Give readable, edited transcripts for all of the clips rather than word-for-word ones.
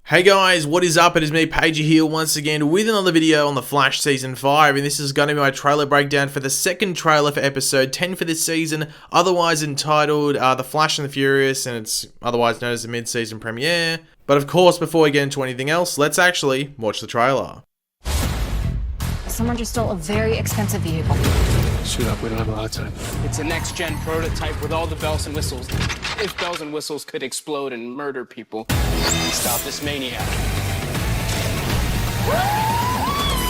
Hey guys, what is up? It is me, Pagey here once again with another video on The Flash Season 5, and this is going to be my trailer breakdown for the second trailer for episode 10 for this season, otherwise entitled The Flash and the Furious, and it's otherwise known as the mid-season premiere. But of course, before we get into anything else, let's actually watch the trailer. Someone just stole a very expensive vehicle. Suit up, we don't have a lot of time. It's a next-gen prototype with all the bells and whistles. If bells and whistles could explode and murder people, stop this maniac.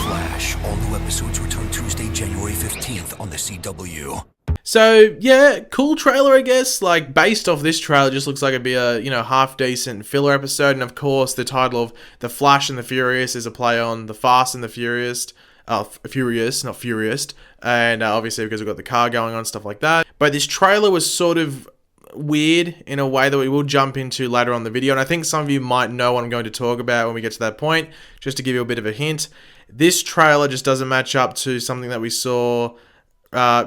Flash. All new episodes return Tuesday, January 15th on the CW. So, yeah, cool trailer, I guess. Like, based off this trailer, just looks like it'd be a, half-decent filler episode. And, of course, the title of The Flash and the Furious is a play on The Fast and the Furious. Furious, not Furious. And obviously because we've got the car going on, stuff like that. But this trailer was sort of weird in a way that we will jump into later on the video. And I think some of you might know what I'm going to talk about when we get to that point. Just to give you a bit of a hint. This trailer just doesn't match up to something that we saw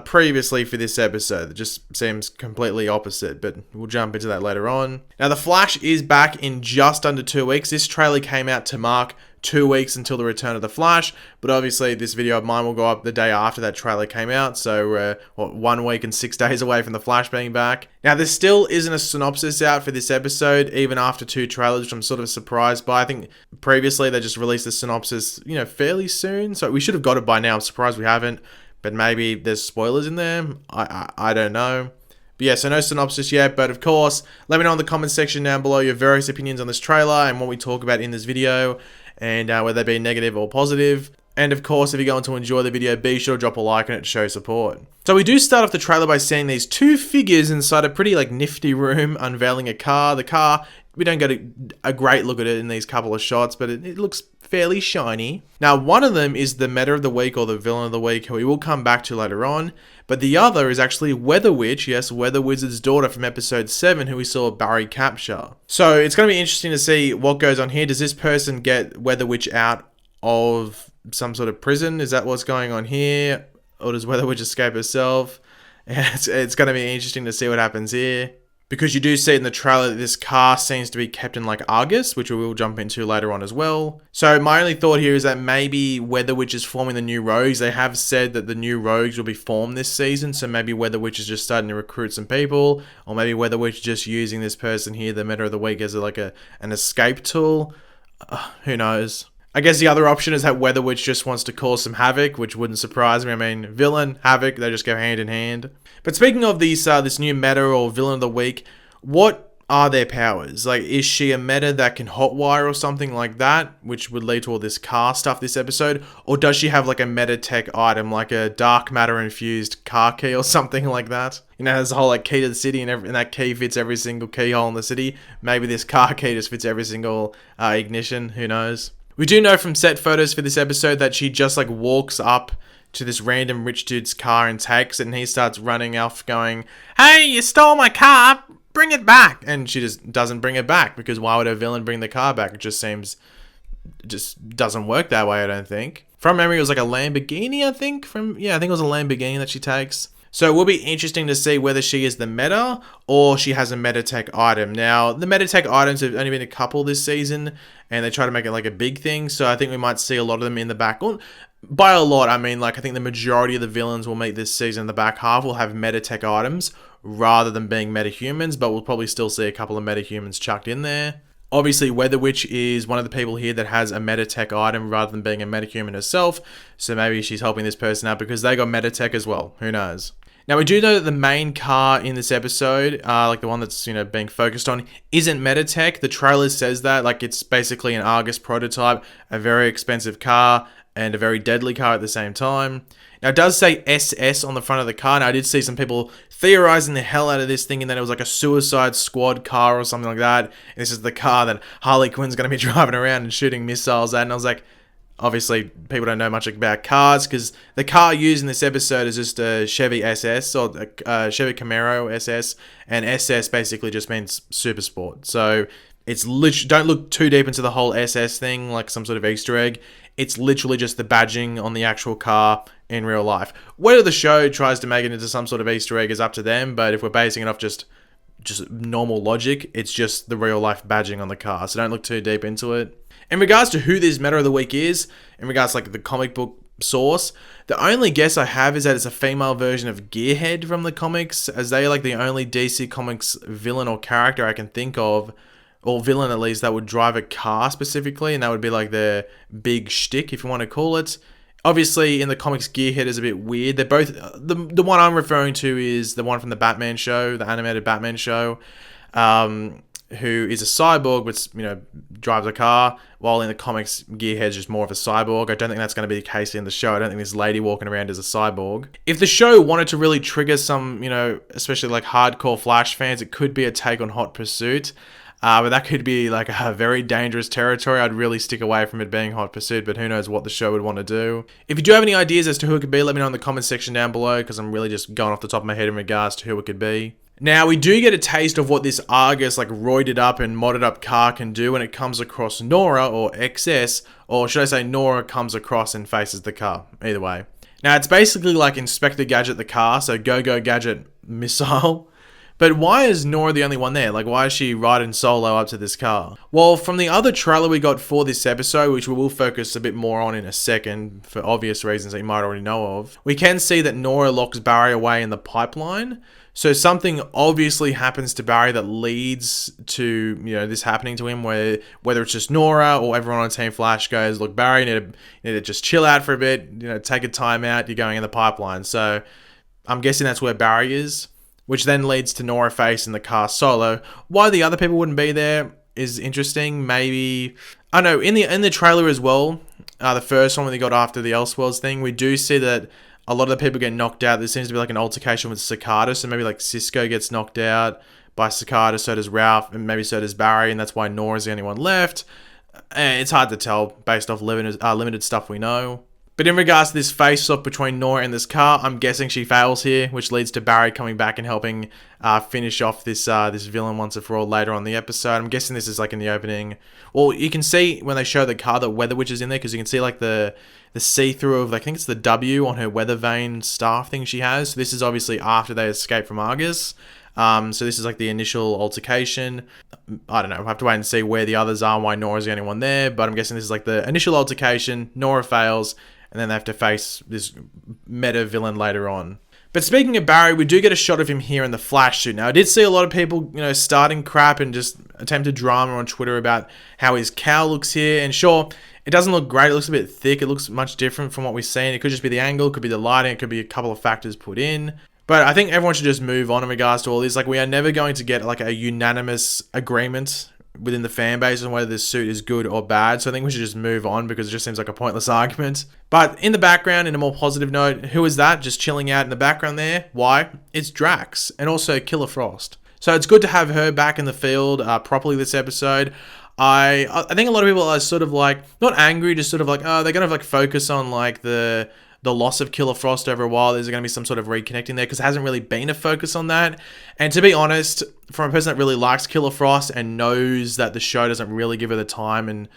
previously for this episode. It just seems completely opposite, but we'll jump into that later on. Now, The Flash is back in just under 2 weeks. This trailer came out to mark 2 weeks until the return of The Flash, but obviously this video of mine will go up the day after that trailer came out, so we're 1 week and 6 days away from The Flash being back. Now, there still isn't a synopsis out for this episode, even after 2 trailers, which I'm sort of surprised by. I think previously they just released the synopsis, fairly soon, so we should have got it by now. I'm surprised we haven't, but maybe there's spoilers in there. I don't know. But yeah, so no synopsis yet, but of course, let me know in the comment section down below your various opinions on this trailer and what we talk about in this video, and whether they be negative or positive. And of course, if you're going to enjoy the video, be sure to drop a like on it to show support. So we do start off the trailer by seeing these 2 figures inside a pretty nifty room unveiling a car. The car, we don't get a great look at it in these couple of shots, but it looks fairly shiny. Now, one of them is the meta of the week, or the villain of the week, who we will come back to later on. But the other is actually Weather Witch, yes, Weather Wizard's daughter from episode 7, who we saw Barry capture. So it's going to be interesting to see what goes on here. Does this person get Weather Witch out of some sort of prison? Is that what's going on here? Or does Weather Witch escape herself? It's going to be interesting to see what happens here. Because you do see in the trailer that this car seems to be kept in Argus, which we will jump into later on as well. So my only thought here is that maybe Weather Witch is forming the new Rogues. They have said that the new Rogues will be formed this season, so maybe Weather Witch is just starting to recruit some people, or maybe Weather Witch is just using this person here, the meta of the week, as an escape tool. Who knows? I guess the other option is that Weather Witch just wants to cause some havoc, which wouldn't surprise me. I mean, villain, havoc, they just go hand in hand. But speaking of these, this new meta or villain of the week, what are their powers? Is she a meta that can hotwire or something like that, which would lead to all this car stuff this episode? Or does she have a meta tech item, like a dark matter infused car key or something like that? There's a whole key to the city, and that key fits every single keyhole in the city. Maybe this car key just fits every single ignition, who knows? We do know from set photos for this episode that she just walks up to this random rich dude's car and takes it, and he starts running off going, "Hey, you stole my car, bring it back." And she just doesn't bring it back, because why would a villain bring the car back? It just doesn't work that way, I don't think. From memory, it was a Lamborghini, I think. I think it was a Lamborghini that she takes. So it will be interesting to see whether she is the meta or she has a meta tech item. Now, the meta tech items have only been a couple this season, and they try to make it a big thing. So I think we might see a lot of them in the back. Well, by a lot, I mean, I think the majority of the villains we'll meet this season in the back half will have meta tech items rather than being meta-humans, but we'll probably still see a couple of meta-humans chucked in there. Obviously, Weather Witch is one of the people here that has a meta tech item rather than being a meta-human herself, so maybe she's helping this person out because they got meta tech as well. Who knows? Now, we do know that the main car in this episode, the one that's, being focused on, isn't Metatech. The trailer says that, it's basically an Argus prototype, a very expensive car, and a very deadly car at the same time. Now, it does say SS on the front of the car. Now, I did see some people theorizing the hell out of this, thinking that it was a Suicide Squad car or something like that. And this is the car that Harley Quinn's going to be driving around and shooting missiles at. And I was like, obviously, people don't know much about cars, because the car used in this episode is just a Chevy SS, or a Chevy Camaro SS, and SS basically just means super sport. So it's literally, don't look too deep into the whole SS thing, like some sort of Easter egg. It's literally just the badging on the actual car in real life. Whether the show tries to make it into some sort of Easter egg is up to them, but if we're basing it off just just normal logic. It's just the real life badging on the car. So don't look too deep into it. In regards to who this meta of the week is, in regards to like the comic book source, the only guess I have is that it's a female version of Gearhead from the comics, as they are like the only DC Comics villain or character I can think of, or villain at least, that would drive a car specifically, and that would be like their big shtick, if you want to call it. Obviously, in the comics, Gearhead is a bit weird. They're both... The one I'm referring to is the one from the Batman show, the animated Batman show, who is a cyborg, but, you know, drives a car, while in the comics, Gearhead's just more of a cyborg. I don't think that's going to be the case in the show. I don't think this lady walking around is a cyborg. If the show wanted to really trigger some, you know, especially like hardcore Flash fans, it could be a take on Hot Pursuit. But that could be like a very dangerous territory. I'd really stick away from it being Hot Pursuit, but who knows what the show would want to do. If you do have any ideas as to who it could be, let me know in the comments section down below, because I'm really just going off the top of my head in regards to who it could be. Now, we do get a taste of what this Argus, like, roided up and modded up car can do when it comes across Nora, or XS, or should I say Nora comes across and faces the car. Either way. Now, it's basically like Inspector Gadget the car, so Go-Go Gadget missile. But why is Nora the only one there? Like, why is she riding solo up to this car? Well, from the other trailer we got for this episode, which we will focus a bit more on in a second, for obvious reasons that you might already know of, we can see that Nora locks Barry away in the pipeline. So something obviously happens to Barry that leads to, you know, this happening to him, where whether it's just Nora or everyone on Team Flash goes, look, Barry, you need to just chill out for a bit, you know, take a time out, you're going in the pipeline. So I'm guessing that's where Barry is, which then leads to Nora facing the car solo. Why the other people wouldn't be there is interesting. Maybe, I don't know, in the trailer as well, the first one when they got after the Elseworlds thing, we do see that a lot of the people get knocked out. There seems to be like an altercation with Cicada, so maybe like Cisco gets knocked out by Cicada, so does Ralph, and maybe so does Barry, and that's why Nora's the only one left. It's hard to tell based off limited stuff we know. But in regards to this face-off between Nora and this car, I'm guessing she fails here, which leads to Barry coming back and helping finish off this this villain once and for all later on in the episode. I'm guessing this is like in the opening. Well, you can see when they show the car that Weather Witch is in there, because you can see like the see-through of, I think it's the W on her weather vane staff thing she has. So this is obviously after they escape from Argus. So this is like the initial altercation. I don't know, we'll have to wait and see where the others are, why Nora's the only one there, but I'm guessing this is like the initial altercation. Nora fails, and then they have to face this meta villain later on. But speaking of Barry, we do get a shot of him here in the Flash suit. Now, I did see a lot of people, you know, starting crap and just attempted drama on Twitter about how his cowl looks here. And sure, it doesn't look great. It looks a bit thick. It looks much different from what we've seen. It could just be the angle. It could be the lighting. It could be a couple of factors put in. But I think everyone should just move on in regards to all this. Like, we are never going to get like a unanimous agreement within the fan base on whether this suit is good or bad. So I think we should just move on, because it just seems like a pointless argument. But in the background, in a more positive note, who is that just chilling out in the background there? Why? It's Drax, and also Killer Frost. So it's good to have her back in the field properly this episode. I think a lot of people are sort of like, not angry, just sort of like, oh, they're going to like focus on like the loss of Killer Frost over a while. There's going to be some sort of reconnecting there, because it hasn't really been a focus on that. And to be honest, from a person that really likes Killer Frost and knows that the show doesn't really give her the time and,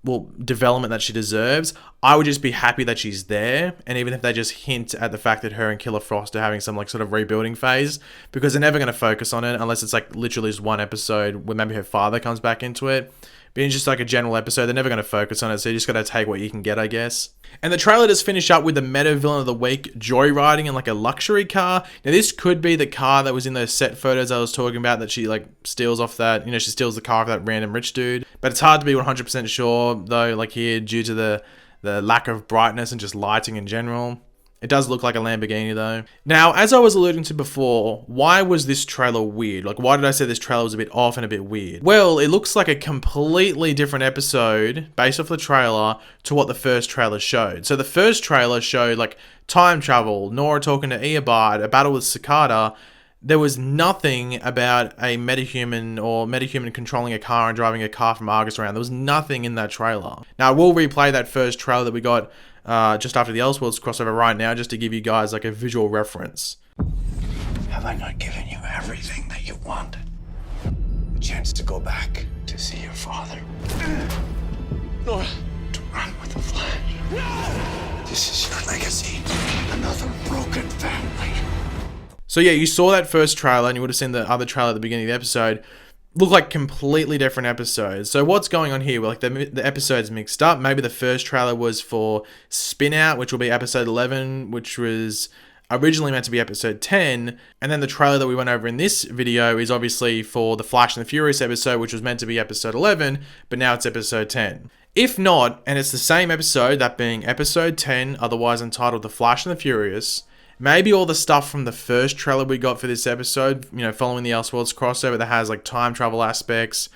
well, development that she deserves, I would just be happy that she's there. And even if they just hint at the fact that her and Killer Frost are having some like sort of rebuilding phase, because they're never going to focus on it unless it's like literally just one episode where maybe her father comes back into it. But it's just like a general episode, they're never going to focus on it, so you just got to take what you can get, I guess. And the trailer does finish up with the meta villain of the week joyriding in like a luxury car. Now this could be the car that was in those set photos I was talking about, that she like steals off that, you know, she steals the car of that random rich dude. But it's hard to be 100% sure though, like here, due to the lack of brightness and just lighting in general. It does look like a Lamborghini though. Now, as I was alluding to before, why was this trailer weird? Like, why did I say this trailer was a bit off and a bit weird? Well, it looks like a completely different episode based off the trailer to what the first trailer showed. So the first trailer showed like time travel, Nora talking to Eobard, a battle with Cicada. There was nothing about a metahuman or metahuman controlling a car and driving a car from Argus around. There was nothing in that trailer. Now, I will replay that first trailer that we got just after the Elseworlds crossover right now, just to give you guys like a visual reference. Have I not given you everything that you want? A chance to go back to see your father. Nora. To run with the Flash. This is your legacy. Another broken family. So yeah, you saw that first trailer and you would have seen the other trailer at the beginning of the episode. Look like completely different episodes. So what's going on here? Well, like the episodes mixed up. Maybe the first trailer was for Spin Out, which will be episode 11, which was originally meant to be episode 10. And then the trailer that we went over in this video is obviously for the Flash and the Furious episode, which was meant to be episode 11, but now it's episode 10. If not, and it's the same episode, that being episode 10, otherwise entitled The Flash and the Furious, maybe all the stuff from the first trailer we got for this episode, you know, following the Elseworlds crossover that has like time travel aspects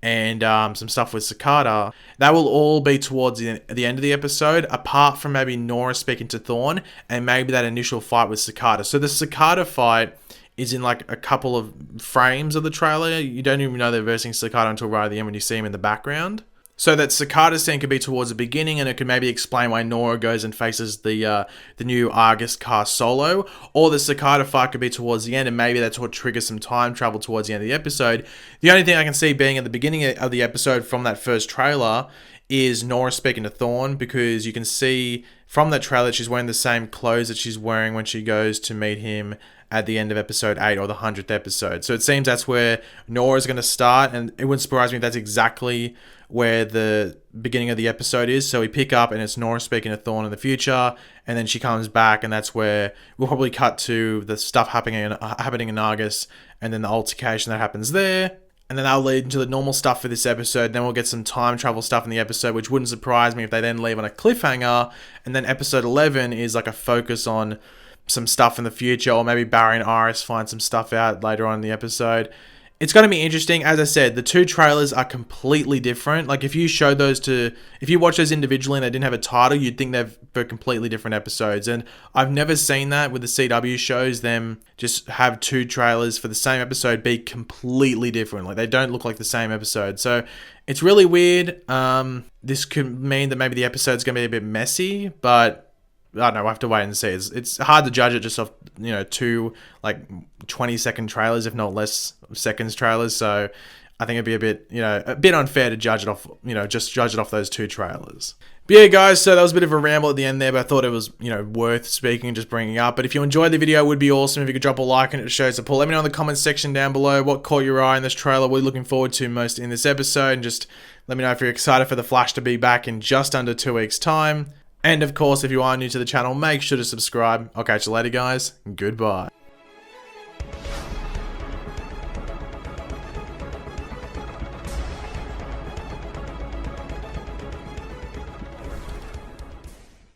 and some stuff with Cicada, that will all be towards the end of the episode, apart from maybe Nora speaking to Thorn and maybe that initial fight with Cicada. So the Cicada fight is in like a couple of frames of the trailer. You don't even know they're versing Cicada until right at the end when you see him in the background. So that Cicada scene could be towards the beginning, and it could maybe explain why Nora goes and faces the new Argus car solo, or the Cicada fight could be towards the end, and maybe that's what triggers some time travel towards the end of the episode. The only thing I can see being at the beginning of the episode from that first trailer is Nora speaking to Thorn, because you can see from that trailer she's wearing the same clothes that she's wearing when she goes to meet him at the end of episode 8 or the 100th episode. So it seems that's where Nora's going to start, and it wouldn't surprise me if that's exactly where the beginning of the episode is. So we pick up and it's Nora speaking to Thorn in the future, and then she comes back, and that's where we'll probably cut to the stuff happening in Argus, and then the altercation that happens there. And then that'll lead into the normal stuff for this episode. Then we'll get some time travel stuff in the episode, which wouldn't surprise me if they then leave on a cliffhanger. And then episode 11 is like a focus on some stuff in the future, or maybe Barry and Iris find some stuff out later on in the episode. It's going to be interesting. As I said, the two trailers are completely different. Like if you watch those individually and they didn't have a title, you'd think they're for completely different episodes. And I've never seen that with the CW shows, them just have two trailers for the same episode be completely different. Like they don't look like the same episode. So it's really weird. This could mean that maybe the episode's going to be a bit messy, but I don't know, we'll have to wait and see. It's hard to judge it just off, two like 20-second trailers, if not less seconds trailers. So I think it'd be a bit unfair to judge it off, just judge it off those two trailers. But yeah, guys, so that was a bit of a ramble at the end there, but I thought it was, worth speaking and just bringing up. But if you enjoyed the video, it would be awesome if you could drop a like and it shows support. Let me know in the comments section down below what caught your eye in this trailer. What are you looking forward to most in this episode? And just let me know if you're excited for The Flash to be back in just under 2 weeks' time. And of course, if you are new to the channel, make sure to subscribe. I'll catch you later, guys. Goodbye.